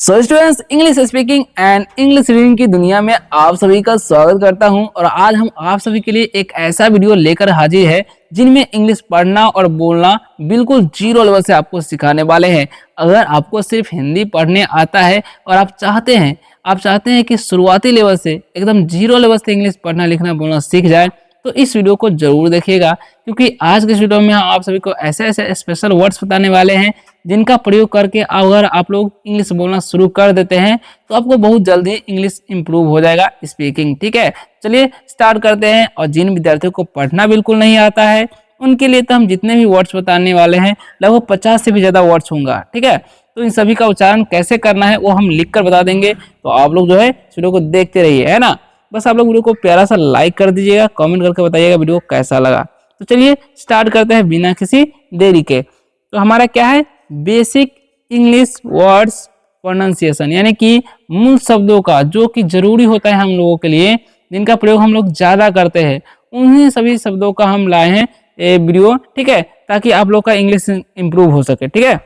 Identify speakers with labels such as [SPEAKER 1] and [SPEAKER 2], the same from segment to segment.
[SPEAKER 1] So students, English speaking and English reading की दुनिया में आप सभी का स्वागत करता हूं। और आज हम आप सभी के लिए एक ऐसा वीडियो लेकर हाजिर है जिनमें इंग्लिश पढ़ना और बोलना बिल्कुल जीरो लेवल से आपको सिखाने वाले हैं। अगर आपको सिर्फ हिंदी पढ़ने आता है और आप चाहते हैं कि शुरुआती लेवल से एकदम जीरो लेवल से इंग्लिश पढ़ना लिखना बोलना सीख जाए, तो इस वीडियो को जरूर देखिएगा, क्योंकि आज के इस वीडियो में हम आप सभी को ऐसे ऐसे स्पेशल वर्ड्स बताने वाले हैं जिनका प्रयोग करके अगर आप लोग इंग्लिश बोलना शुरू कर देते हैं तो आपको बहुत जल्दी इंग्लिश इंप्रूव हो जाएगा स्पीकिंग। ठीक है, चलिए स्टार्ट करते हैं। और जिन विद्यार्थियों को पढ़ना बिल्कुल नहीं आता है उनके लिए तो हम जितने भी वर्ड्स बताने वाले हैं लगभग 50 से भी ज्यादा वर्ड्स होंगे। ठीक है, तो इन सभी का उच्चारण कैसे करना है वो हम लिख कर बता देंगे। तो आप लोग जो है वीडियो को देखते रहिए, है ना। बस आप लोग वीडियो को प्यारा सा लाइक कर दीजिएगा, कमेंट करके बताइएगा वीडियो कैसा लगा। तो चलिए स्टार्ट करते हैं बिना किसी देरी के। तो हमारा क्या है, बेसिक इंग्लिश वर्ड्स प्रोनाउंसिएशन, यानी कि मूल शब्दों का जो कि जरूरी होता है हम लोगों के लिए, जिनका प्रयोग हम लोग ज्यादा करते हैं, उन्हीं सभी शब्दों का हम लाए हैं वीडियो। ठीक है, ताकि आप लोग का इंग्लिश इंप्रूव हो सके। ठीक है,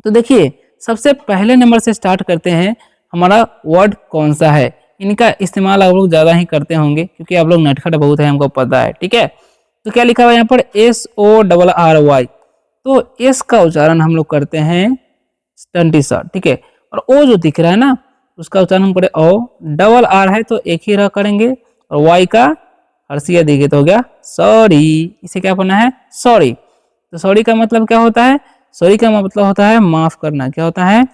[SPEAKER 1] तो देखिए सबसे पहले नंबर से स्टार्ट करते हैं। हमारा वर्ड कौन सा है, इनका इस्तेमाल आप लोग ज्यादा ही करते होंगे क्योंकि आप लोग नटखट बहुत है, हमको पता है। ठीक है, तो क्या लिखा हुआ है यहाँ पर, SORRY। तो एस का उच्चारण हम लोग करते हैं स्टंटी सा। ठीक है, और ओ जो दिख रहा है ना उसका उच्चारण हम करें ओ। डबल आर है तो एक ही रह करेंगे, और वाई का हर्षिया दिखे तो हो गया सॉरी। इसे क्या पढ़ना है, सॉरी। तो सॉरी का मतलब क्या होता है, सॉरी का मतलब होता है माफ करना। क्या होता है,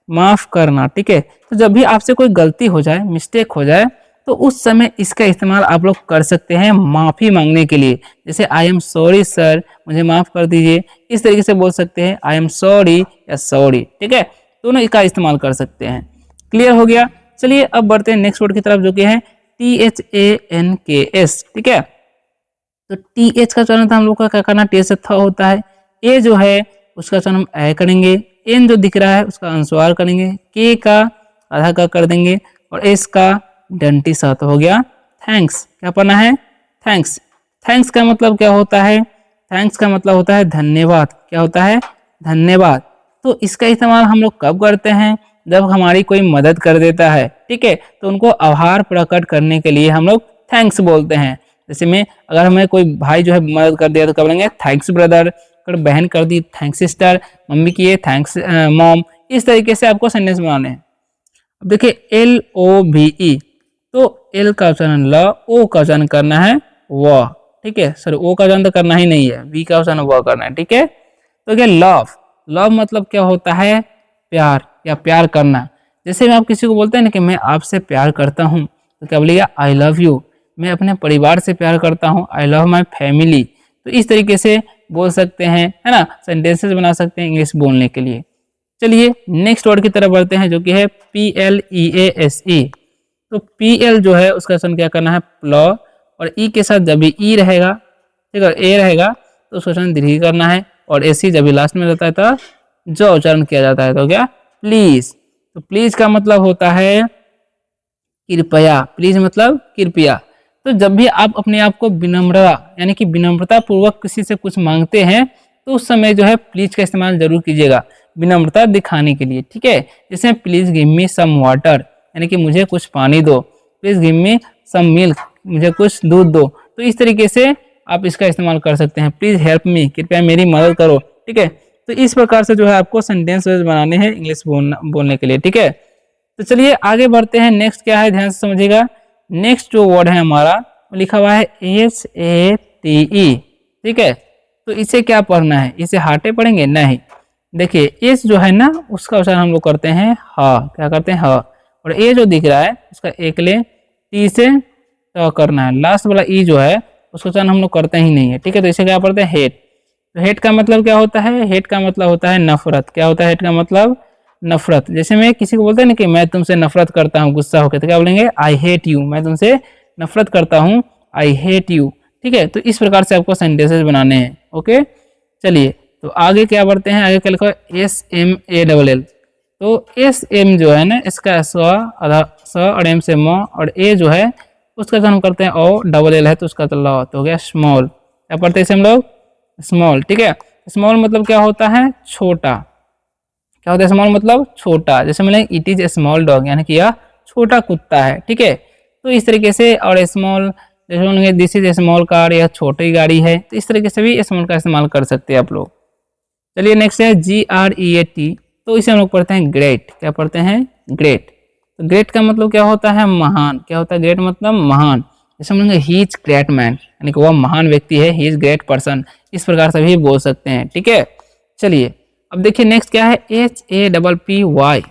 [SPEAKER 1] माफ करना। ठीक है, तो जब भी आपसे कोई गलती हो जाए, मिस्टेक हो जाए, तो उस समय इसका इस्तेमाल आप लोग कर सकते हैं माफी मांगने के लिए। जैसे आई एम सॉरी सर, मुझे माफ कर दीजिए, इस तरीके से बोल सकते हैं आई एम सॉरी या सॉरी। ठीक है, दोनों इसका इस्तेमाल कर सकते हैं। क्लियर हो गया। चलिए अब बढ़ते हैं नेक्स्ट वर्ड की तरफ जो कि है THANKS। ठीक है, तो TH का उच्चारण हम लोग का क्या करना, टी से थ होता है। ए जो है उसका उच्चारण हम ए करेंगे, एन जो दिख रहा है उसका अनुस्वार करेंगे, के का आधा का कर देंगे, और एस का डंटी सा। तो हो गया थैंक्स। क्या पढ़ना है, थैंक्स। थैंक्स का मतलब क्या होता है, थैंक्स का मतलब होता है धन्यवाद। क्या होता है, धन्यवाद। तो इसका इस्तेमाल हम लोग कब करते हैं, जब हमारी कोई मदद कर देता है। ठीक है, तो उनको आभार प्रकट करने के लिए हम लोग थैंक्स बोलते हैं। जैसे में अगर हमें कोई भाई जो है मदद कर दिया तो कब बोलेंगे थैंक्स ब्रदर, अगर बहन कर दी थैंक्स सिस्टर, मम्मी की है थैंक्स मॉम। इस तरीके से आपको सेंटेंस बनाने हैं। अब देखिए LOVE, तो एल का उच्चारण ल, ओ का उच्चारण करना है व। ठीक है, सर ओ का उच्चारण तो करना ही नहीं है, वी का उच्चारण व करना है। ठीक है, तो क्या लव, लव मतलब क्या होता है, प्यार या प्यार करना। जैसे में आप किसी को बोलते हैं ना कि मैं आपसे प्यार करता हूँ, तो क्या बोलिएगा आई लव यू। मैं अपने परिवार से प्यार करता हूँ, आई लव माई फैमिली। तो इस तरीके से बोल सकते हैं, है ना, सेंटेंसेस बना सकते हैं इंग्लिश बोलने के लिए। चलिए नेक्स्ट वर्ड की तरफ बढ़ते हैं जो कि है PLEASE। तो PL जो है उसका उच्चारण क्या करना है प्लो, और ई के साथ जब भी ई रहेगा, ठीक है, ए रहेगा तो उसका उच्चारण दीर्घ करना है, और एसी जब भी लास्ट में रहता है तो जो उच्चारण किया जाता है। तो क्या, प्लीज। तो प्लीज का मतलब होता है कृपया, प्लीज मतलब कृपया। तो जब भी आप अपने आप को विनम्रता यानी कि विनम्रता पूर्वक किसी से कुछ मांगते हैं तो उस समय जो है प्लीज का इस्तेमाल जरूर कीजिएगा विनम्रता दिखाने के लिए। ठीक है, जैसे please give me some water, यानी कि मुझे कुछ पानी दो, please give me some milk, मुझे कुछ दूध दो। तो इस तरीके से आप इसका इस्तेमाल कर सकते हैं, प्लीज हेल्प मी, कृपया मेरी मदद करो। ठीक है, तो इस प्रकार से जो है आपको सेंटेंस बनाने हैं इंग्लिश बोलने के लिए। ठीक है, तो चलिए आगे बढ़ते हैं। नेक्स्ट क्या है, ध्यान से समझिएगा। नेक्स्ट जो वर्ड है हमारा वो लिखा हुआ है SATE। ठीक है, तो इसे क्या पढ़ना है, इसे हाटे पढ़ेंगे नहीं। देखिए एस जो है ना उसका उच्चारण हम लोग करते हैं ह। क्या करते हैं, ह। और ए जो दिख रहा है उसका एक ले टी से तो करना है, लास्ट वाला ई जो है उसका उच्चारण हम लोग करते ही नहीं है। ठीक है, तो इसे क्या पढ़ते हैं, हेट। तो हेट का मतलब क्या होता है, हेट का मतलब होता है नफरत। क्या होता है हेट का मतलब, नफरत। जैसे मैं किसी को बोलते हैं ना कि मैं तुमसे नफरत करता हूँ गुस्सा होकर, तो क्या बोलेंगे आई हेट यू, मैं तुमसे नफरत करता हूँ, आई हेट यू। ठीक है, तो इस प्रकार से आपको सेंटेंसेस बनाने हैं। ओके, चलिए तो आगे क्या बढ़ते हैं। आगे क्या लिखा है SMALL। तो SM जो है ना इसका स आधा स और एम से म, और ए जो है उसका हम करते हैं ओ, डबल एल है तो उसका तो ल, तो हो गया स्मॉल। क्या पढ़ते हैं इसे हम लोग, स्मॉल। ठीक है, स्मॉल मतलब क्या होता है, छोटा। क्या होता है स्मॉल मतलब छोटा, जैसे मैंने it is a small dog यानी कि यह छोटा कुत्ता है, ठीक है। तो इस तरीके से, और स्मॉल जैसे बोलेंगे this is a small car, यह छोटी गाड़ी है, तो इस तरीके से भी स्मॉल का इस्तेमाल कर सकते हैं आप लोग। चलिए नेक्स्ट है GREAT, तो इसे हम लोग पढ़ते हैं ग्रेट। क्या पढ़ते हैं? ग्रेट। तो ग्रेट का मतलब क्या होता है? महान। क्या होता है ग्रेट मतलब? महान। जैसे हम लोग ही इज ग्रेट मैन यानी कि वह महान व्यक्ति है, ही इज ग्रेट पर्सन, इस प्रकार से भी बोल सकते हैं, ठीक है। चलिए अब देखिए नेक्स्ट क्या है, HAPPY।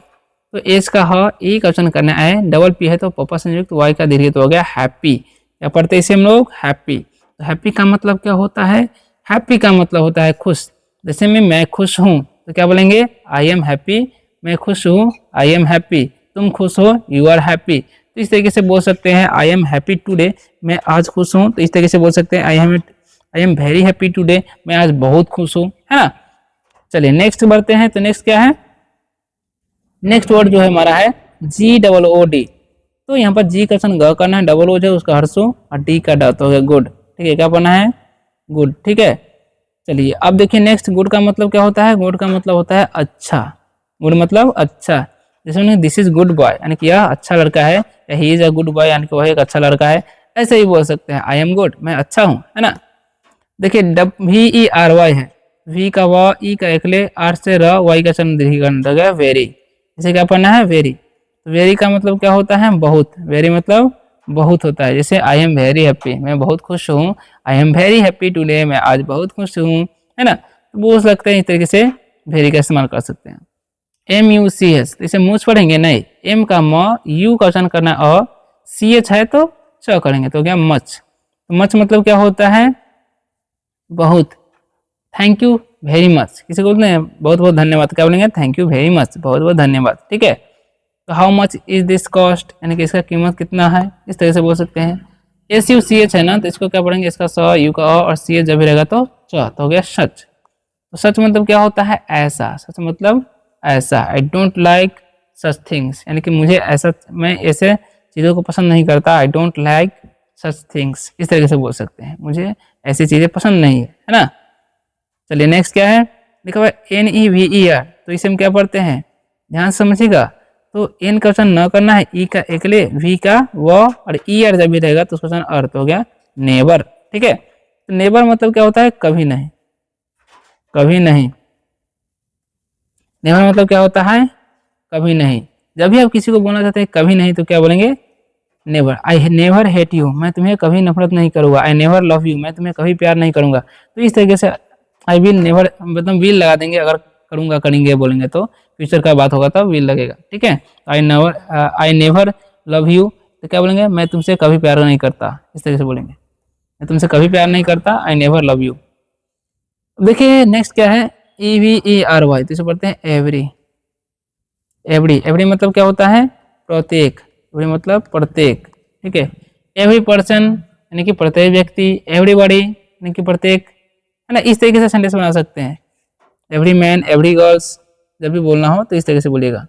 [SPEAKER 1] तो एच का ह ई का ऑप्शन करना है, डबल पी है तो पप्पा संयुक्त, वाई का दीर्घित हो गया हैप्पी। क्या पढ़ते हैं इसे हम लोग? हैप्पी। तो हैप्पी का मतलब क्या होता है? हैप्पी का मतलब होता है खुश। जैसे मैं खुश हूँ तो क्या बोलेंगे? I am happy. मैं खुश हूँ, आई एम हैप्पी। तुम खुश हो, यू आर हैप्पी। तो इस तरीके से बोल सकते हैं आई एम हैप्पी टुडे, मैं आज खुश हूँ। तो इस तरीके से बोल सकते हैं I am very happy today, मैं आज बहुत खुश हूँ, है ना। चलिए नेक्स्ट बढ़ते हैं। तो नेक्स्ट क्या है? नेक्स्ट वर्ड जो है हमारा है GOOD। तो यहाँ पर जी का ऑप्शन ग करना है, डबल ओ जो उसका हर्षो और डी का ड, तो हो गया गुड, ठीक है। क्या पढ़ना है? गुड, ठीक है। चलिए अब देखिए नेक्स्ट, गुड का मतलब क्या होता है? गुड का मतलब होता है अच्छा। गुड मतलब अच्छा। जैसे दिस इज गुड बॉय यानी कि यह अच्छा लड़का है, या he is a good boy यानी कि वह एक अच्छा लड़का है, ऐसे ही बोल सकते हैं आई एम गुड, मैं अच्छा हूँ, है ना। देखिए VERY है, वी का व, ई का एकले, आर से र, वाई का चंद दीर्घीकरण हो गया वेरी। इसे क्या पढ़ना है? वेरी। तो वेरी का मतलब क्या होता है? बहुत। वेरी मतलब बहुत होता है। जैसे आई एम वेरी हैप्पी, मैं बहुत खुश हूँ, I am very happy today, मैं आज बहुत खुश हूँ, है ना। तो बोल सकते हैं इस तरीके से वेरी का इस्तेमाल कर सकते हैं। MUCH, इसे मूछ पढ़ेंगे नहीं, एम का म, यू का उच्चारण करना अ, CH है तो च करेंगे, तो क्या मच। तो मच मतलब क्या होता है? बहुत। थैंक यू वेरी मच, किसी को बोलते हैं बहुत बहुत धन्यवाद, क्या बोलेंगे? थैंक यू वेरी मच, बहुत बहुत धन्यवाद, ठीक है। तो how much is this cost यानी कि इसका कीमत कितना है, इस तरह से बोल सकते हैं। SUCH है ना, तो इसको क्या पढ़ेंगे? इसका स, यू का अ और CH जब भी रहेगा तो च, तो हो गया सच। तो सच मतलब क्या होता है? ऐसा। सच मतलब ऐसा। I don't like such things यानी कि मुझे ऐसा, मैं ऐसे चीज़ों को पसंद नहीं करता, I don't like such things, इस तरीके से बोल सकते हैं, मुझे ऐसी चीज़ें पसंद नहीं है ना। चलिए नेक्स्ट क्या है? लिखा हुआ है NEVER, तो इसे हम क्या पढ़ते हैं? ध्यान समझिएगा। तो एन का ऑप्शन न करना है, ई का एकले, वी का व और ई आर जब भी रहेगा तो उसका ऑप्शन अर्थ हो गया नेवर, ठीक है। तो नेवर मतलब क्या होता है? कभी नहीं। कभी नहीं। नेवर मतलब क्या होता है? कभी नहीं। जब भी आप किसी को बोलना चाहते हैं कभी नहीं, तो क्या बोलेंगे? Never. I never hate you, मैं तुम्हें कभी नफरत नहीं करूंगा। आई नेवर लव यू, मैं तुम्हें कभी प्यार नहीं करूंगा। तो इस तरीके से आई विल नेवर मतलब विल लगा देंगे, अगर करूंगा करेंगे बोलेंगे तो फ्यूचर का बात होगा तो विल लगेगा, ठीक है। आई नेवर लव यू, तो क्या बोलेंगे? मैं तुमसे कभी प्यार नहीं करता, इस तरीके से बोलेंगे, मैं तुमसे कभी प्यार नहीं करता, आई नेवर लव यू। देखिए नेक्स्ट क्या है? EVERY, तो इसे पढ़ते हैं एवरी। एवरी, एवरी मतलब क्या होता है? प्रत्येक। एवरी मतलब प्रत्येक, ठीक है। एवरी पर्सन यानी कि प्रत्येक व्यक्ति, एवरीबॉडी यानी कि प्रत्येक, है ना। इस तरीके से सेंटेंस बना सकते हैं। एवरी मैन, एवरी गर्ल्स, जब भी बोलना हो तो इस तरीके से बोलिएगा।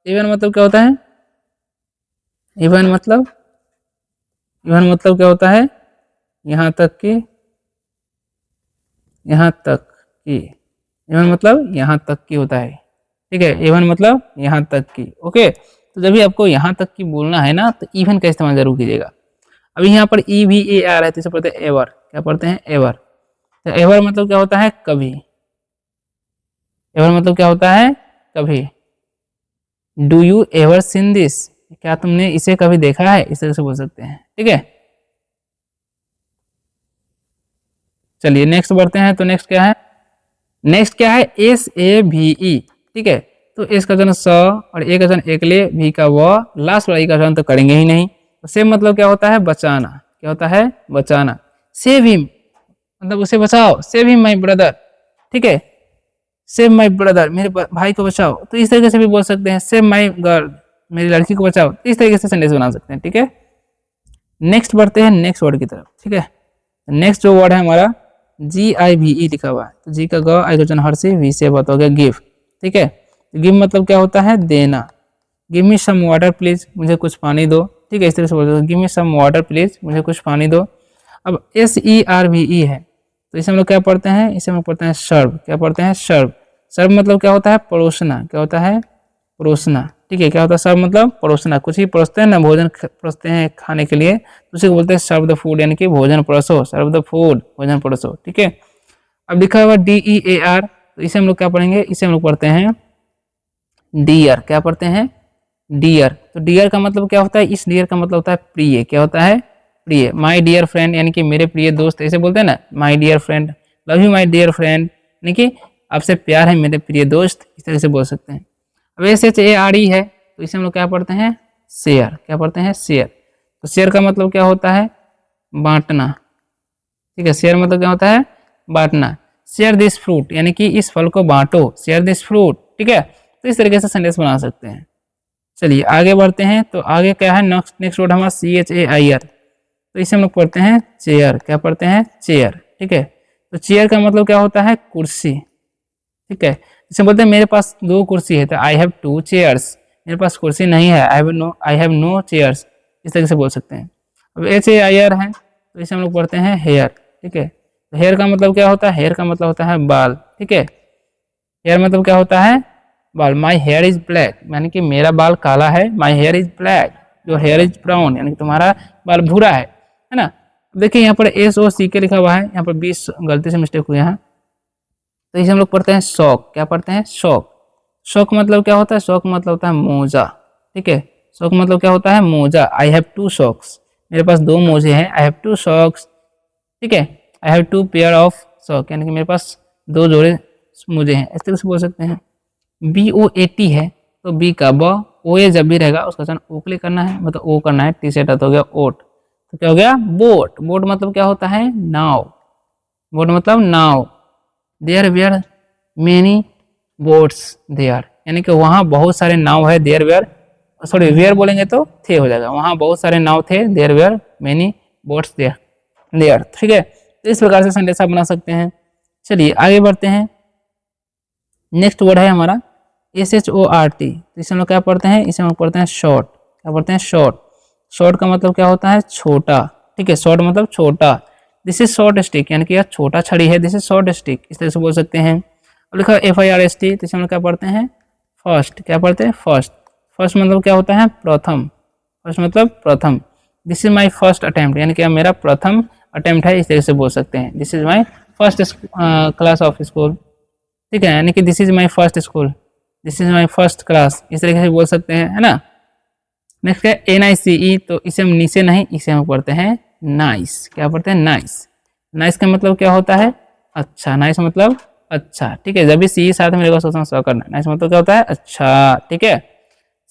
[SPEAKER 1] इवन मतलब क्या होता है? इवन मतलब, इवन मतलब क्या होता है? यहाँ तक कि, यहाँ तक कि, इवन मतलब यहाँ तक की होता है, ठीक है। इवन मतलब यहाँ तक की, ओके। तो जब भी आपको यहाँ तक की बोलना है ना, तो इवन का इस्तेमाल जरूर कीजिएगा। अभी यहाँ पर EVER है, तो इसे पढ़ते हैं एवर। क्या पढ़ते हैं? एवर। तो एवर मतलब क्या होता है? कभी। एवर मतलब क्या होता है? कभी। Do you ever seen this, क्या तुमने इसे कभी देखा है, इस तरह से बोल सकते हैं, ठीक है। चलिए नेक्स्ट बढ़ते हैं। तो नेक्स्ट क्या है? नेक्स्ट क्या है? SAVE, ठीक है। तो एस का जन स और ए का जन एकले, भी का व, लास्ट वाला ई का जन तो करेंगे ही नहीं। तो सेव मतलब क्या होता है? बचाना। क्या होता है? बचाना। सेव हिम मतलब उसे बचाओ, सेव हिम माई ब्रदर, ठीक है। सेव माई ब्रदर, मेरे भाई को बचाओ। तो इस तरीके से भी बोल सकते हैं सेव माई गर्ल, मेरी लड़की को बचाओ। इस तरीके से सेंटेंस बना सकते हैं, ठीक है। नेक्स्ट बढ़ते हैं नेक्स्ट वर्ड की तरफ, ठीक है। नेक्स्ट जो वर्ड है हमारा GIVE लिखा हुआ है। तो जी का ग, आई का हर से, वी से बात हो गया गिव, ठीक है। गिव मतलब क्या होता है? देना। Give me some water please, मुझे कुछ पानी दो, ठीक है। इस तरह से बोलते हैं give me some water please, मुझे कुछ पानी दो। अब SERVE है, तो इसे हम लोग क्या पढ़ते हैं? इसे हम लोग पढ़ते हैं सर्व। क्या पढ़ते हैं? सर्व। सर्व मतलब क्या होता है, परोसना। क्या होता है, परोसना। ठीक है, क्या होता है सर्व मतलब परोसना। कुछ ही परोसते हैं ना, भोजन परोसते हैं खाने के लिए, तो उसे बोलते हैं सर्व द फूड, यानी कि भोजन परोसो, सर्व द फूड, भोजन परोसो। ठीक है, अब लिखा हुआ DEAR, तो इसे हम लोग क्या पढ़ेंगे, इसे हम लोग पढ़ते हैं डियर। क्या पढ़ते हैं, डियर। तो डियर का मतलब क्या होता है, इस डियर का मतलब होता है प्रिय। क्या होता है, प्रिय। माय डियर फ्रेंड, यानी कि मेरे प्रिय दोस्त, ऐसे बोलते हैं ना, my dear friend, love you my dear friend, यानी कि आपसे प्यार है मेरे प्रिय दोस्त, इस तरह से बोल सकते हैं। अब SHARE है, तो इसे हम लोग क्या पढ़ते हैं, शेयर। क्या पढ़ते हैं, शेयर। तो शेयर का मतलब क्या होता है, बांटना। ठीक है, शेयर मतलब क्या होता है, बांटना। शेयर दिस फ्रूट, यानी कि इस फल को बांटो, शेयर दिस फ्रूट। ठीक है, तो इस तरीके से सेंटेंस बना सकते हैं। चलिए आगे बढ़ते हैं। तो आगे क्या है, नेक्स्ट वर्ड हमारा CHAIR, तो इसे हम लोग पढ़ते हैं चेयर। क्या पढ़ते हैं, चेयर। ठीक है, तो चेयर का मतलब क्या होता है, कुर्सी। ठीक है, इसे बोलते हैं मेरे पास 2 कुर्सी है, तो आई हैव 2 चेयर्स, मेरे पास कुर्सी नहीं है, आई हैव नो चेयर्स, इस तरीके से बोल सकते हैं। अब HAIR है, तो इसे हम लोग पढ़ते हैं हेयर। ठीक है, तो हेयर का मतलब क्या होता है, हेयर का मतलब होता है बाल। ठीक है, हेयर मतलब क्या होता है, बाल। माई हेयर इज ब्लैक, यानी कि मेरा बाल काला है, my here is black, your here is brown, यानी कि तुम्हारा बाल भूरा है ना। देखिए यहाँ पर SOCK लिखा हुआ है, यहाँ पर 20 गलती से मिस्टेक हुई है, तो इसे हम लोग पढ़ते हैं शौक। क्या पढ़ते हैं, शौक। शौक मतलब क्या होता है, शौक मतलब होता है मोजा। ठीक है, शौक मतलब क्या होता है, मोजा। आई हैव 2 सॉक्स, मेरे पास 2 मोजे हैं, आई हैव 2 सॉक्स। ठीक है, I have 2 pair of sock, यानी कि मेरे पास 2 जोड़े मोजे हैं, इस तरह से बोल सकते हैं। BOAT है, तो बी का ब, OA जब भी रहेगा उसका चयन ओ के लिए करना है, मतलब ओ करना है, टी से हो गया ओट, तो क्या हो गया, बोट। बोट मतलब क्या होता है, नाव। बोट मतलब नाव। There were many boats there, यानी कि वहाँ बहुत सारे नाव है। देयर वेयर, सॉरी वेयर बोलेंगे तो थे हो जाएगा, वहाँ बहुत सारे नाव थे। There were many boats there there. ठीक है, तो इस प्रकार से सेंटेंस आप बना सकते हैं। चलिए आगे बढ़ते हैं। नेक्स्ट वर्ड है हमारा SHORT, तो इसे हम लोग क्या पढ़ते हैं, इसे हम लोग पढ़ते हैं शॉर्ट। क्या पढ़ते हैं, शॉर्ट। शॉर्ट का मतलब क्या होता है, छोटा। ठीक है, शॉर्ट मतलब छोटा। दिस इज शॉर्ट स्टिक, यानी कि यह छोटा छड़ी है, दिस इज शॉर्ट स्टिक, इस तरह से बोल सकते हैं। अब लिखा FIRST, तो इसे हम लोग क्या पढ़ते हैं, फर्स्ट। क्या पढ़ते हैं, फर्स्ट। फर्स्ट मतलब क्या होता है, प्रथम। फर्स्ट मतलब प्रथम। This is my first attempt, यानी कि मेरा प्रथम अटेम्प्ट है, इस तरह से बोल सकते हैं। This is my first class of school. ठीक है, यानी कि this is my first school, this is my first class, इस तरीके से बोल सकते हैं, है ना। नेक्स्ट है NICE, तो इसे हम नीचे नहीं, इसे हम पढ़ते हैं नाइस। क्या पढ़ते हैं, नाइस। नाइस का मतलब क्या होता है, अच्छा। नाइस मतलब अच्छा। ठीक है, जब भी सी साथ में रहेगा सोचना सौ करना। नाइस मतलब क्या होता है, अच्छा। ठीक है,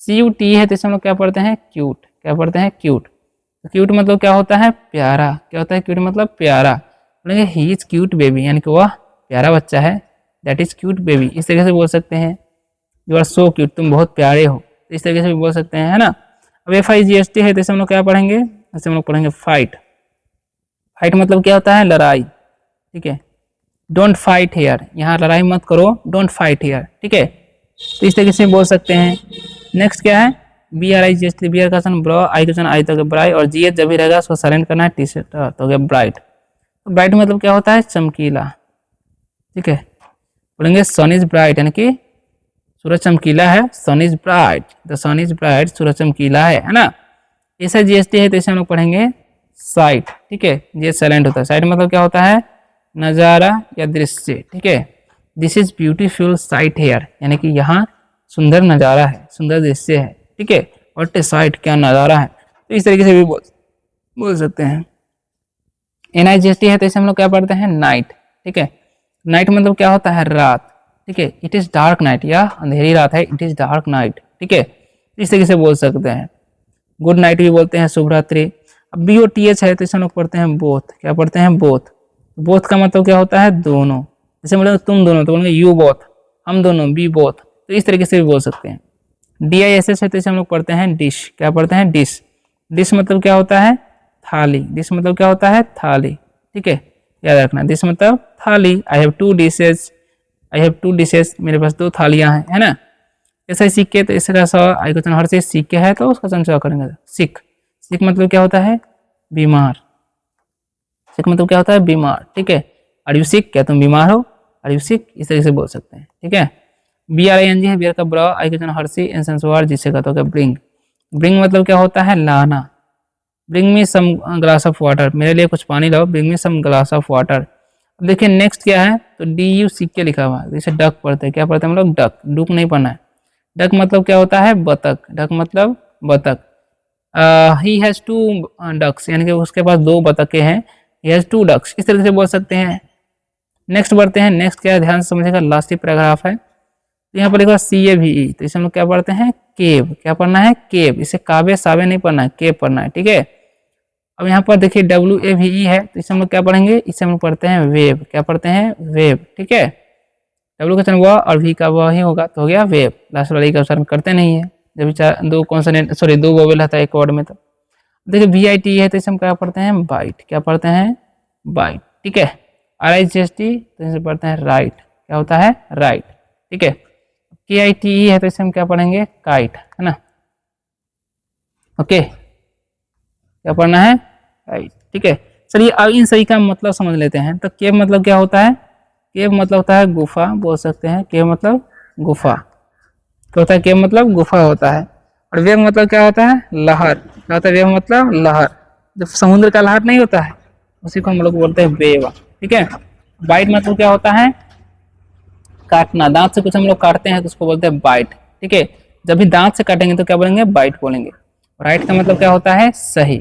[SPEAKER 1] CUT है, तो इसे हम लोग क्या पढ़ते हैं, क्यूट। क्या पढ़ते हैं, क्यूट। तो क्यूट मतलब क्या होता है, प्यारा। क्या होता है, क्यूट मतलब प्यारा। बोलेंगे ही इज क्यूट बेबी, यानी कि वह प्यारा बच्चा है, दैट इज क्यूट बेबी, इस तरीके से बोल सकते हैं। यू आर सो क्यूट, तुम बहुत प्यारे हो, इस तरीके से भी बोल सकते हैं, है ना। अब FIGST है, तो इसे हम लोग क्या पढ़ेंगे, इसे हम लोग पढ़ेंगे फाइट। फाइट मतलब क्या होता है, लड़ाई। ठीक है, डोंट फाइट हेयर, यहाँ लड़ाई मत करो, डोंट फाइट हेयर। ठीक है, तो इस तरीके से बोल सकते हैं। नेक्स्ट क्या है, BRIGST, बियर का सन ब्रो, आई का सन आई तक ब्राई, और GH जब भी रहेगा उसको साइलेंट करना है, टी से तो हो गया ब्राइट। तो ब्राइट मतलब क्या होता है, चमकीला। ठीक है, बोलेंगे सन इज ब्राइट, यानी कि सूरज चमकीला है, sun is bright, the sun is bright, सूरज चमकीला है ना। ऐसा GST है, तो इसे हम लोग पढ़ेंगे साइट। ठीक है, ये साइलेंट होता है। साइट मतलब क्या होता है, नज़ारा या दृश्य। ठीक है, this is beautiful sight here, यानी कि यहाँ सुंदर नज़ारा है, सुंदर दृश्य है। ठीक है, व्हाट ए साइट, क्या नज़ारा है, तो इस तरीके से भी बोल सकते हैं। NIGST है, तो इसे हम लोग क्या पढ़ते हैं, नाइट। ठीक है, नाइट मतलब क्या होता है, रात। ठीक है, इट इज डार्क नाइट, या अंधेरी रात है, इट इज डार्क नाइट। ठीक है, इस तरीके से बोल सकते हैं। गुड नाइट भी बोलते हैं, शुभ रात्रि। अब BOTH है, तो इसे हम लोग पढ़ते हैं बोथ। क्या पढ़ते हैं, बोथ। बोथ का मतलब क्या होता है, दोनों। जैसे मतलब तुम दोनों, तो बोलेंगे यू बोथ, हम दोनों, बी बोथ, तो इस तरीके से भी बोल सकते हैं। DISS है, तो इसे हम लोग पढ़ते हैं डिश। क्या पढ़ते हैं, डिश। डिश मतलब क्या होता है, थाली। डिश मतलब क्या होता है, थाली। ठीक है, याद रखना, डिश मतलब थाली। आई have 2 dishes, I have 2 dishes, मेरे पास 2 थालियां हैं, है ना। ऐसा ही सिक्के, तो इसका सा आई क्वेश्चन हर से सिक्के है, तो उसका संचय करेंगे सिख। सिख मतलब क्या होता है, बीमार। सिख मतलब क्या होता है, बीमार। ठीक है, आर यू सिक, क्या तुम बीमार हो। आर यू सिक, इस तरीके से बोल सकते हैं, ठीक है। BRING है, बियर का ब्रा, आई का चुना हर्षी, एन सेंसुआर, जिससे कहते हो ब्रिंग। ब्रिंग मतलब क्या होता है, लाना। Bring me some glass of water, मेरे लिए कुछ पानी लाओ, bring me some glass of water. अब देखिए नेक्स्ट क्या है, तो DUCK लिखा हुआ है, जैसे डक पढ़ते हैं, क्या पढ़ते हैं हम लोग, डक, डुक नहीं पढ़ना है। डक मतलब क्या होता है, बतख, डक मतलब बतख। ही हैज़ 2 डक्स, यानी कि उसके पास 2 बतखें हैं, ही हैज़ 2 डक्स, इस तरीके से बोल सकते हैं। नेक्स्ट बढ़ते हैं, नेक्स्ट क्या है, ध्यान से समझिएगा, लास्ट ही पैराग्राफ है। तो यहाँ पर लिखा CAVE, तो इसे हम लोग क्या पढ़ते हैं, केव, क्या पढ़ना है, केव, इसे कावे सावे नहीं पढ़ना है, केव पढ़ना है, ठीक है। अब यहाँ पर देखिए WAVE है, तो इसे हम लोग क्या पढ़ेंगे, इसे हम लोग पढ़ते हैं वेव, क्या पढ़ते हैं, वेव, ठीक है। W का वह और V का वह ही होगा, तो हो गया वेव। लास्ट वाले का उच्चारण करते नहीं है, जब 2 कॉन्सोनेंट, सॉरी 2 वोवेल रहता है एक वर्ड में। तो देखिए VIT है, तो इसे हम क्या पढ़ते हैं, बाइट, क्या पढ़ते हैं, बाइट, ठीक है। RIGHT, तो इसे पढ़ते हैं राइट, क्या होता है, राइट, ठीक है। KITE है, तो इसे हम क्या पढ़ेंगे, काइट, है ना, ओके, क्या पढ़ना है, राइट, ठीक है। चलिए अब इन सही का मतलब समझ लेते हैं। तो केव मतलब क्या होता है, केव मतलब होता है गुफा, बोल सकते हैं, केव मतलब गुफा, क्या होता है, केव मतलब गुफा होता है। और वेव मतलब क्या होता है, लहर, क्या होता है, वेव मतलब लहर, जब समुद्र का लहर नहीं होता है उसी को हम लोग बोलते हैं वेव, ठीक है। बाइट मतलब क्या होता है, काटना, दांत से कुछ हम लोग काटते हैं तो उसको बोलते हैं बाइट, ठीक है। जब भी दांत से काटेंगे तो क्या बोलेंगे, बाइट बोलेंगे। राइट का मतलब क्या होता है, सही,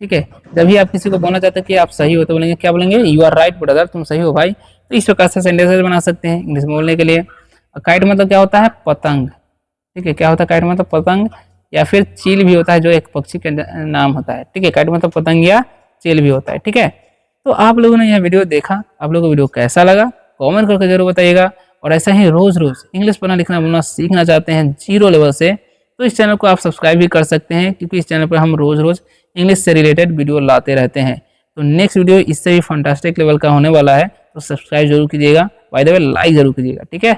[SPEAKER 1] ठीक है। जब भी आप किसी को बोलना चाहते हैं कि आप सही हो तो बोलेंगे, क्या बोलेंगे, यू आर राइट ब्रदर, तुम सही हो भाई। तो इस प्रकार से सेंटेंसेस बना सकते हैं इंग्लिश में बोलने के लिए। काइट मतलब क्या होता है, पतंग, ठीक है, क्या होता है, काइट मतलब पतंग, या फिर चील भी होता है, जो एक पक्षी का नाम होता है, ठीक है। काइट मतलब पतंग या चील भी होता है, ठीक है। तो आप लोगों ने यह वीडियो देखा, आप लोगों को वीडियो कैसा लगा कमेंट करके जरूर बताइएगा। और ऐसा ही रोज रोज इंग्लिश पढ़ना लिखना बोलना सीखना चाहते हैं 0 लेवल से, तो इस चैनल को आप सब्सक्राइब भी कर सकते हैं, क्योंकि इस चैनल पर हम रोज रोज इंग्लिश से रिलेटेड वीडियो लाते रहते हैं। तो नेक्स्ट वीडियो इससे भी फंटास्टिक लेवल का होने वाला है, तो सब्सक्राइब जरूर कीजिएगा, बाय द वे लाइक जरूर कीजिएगा, ठीक है।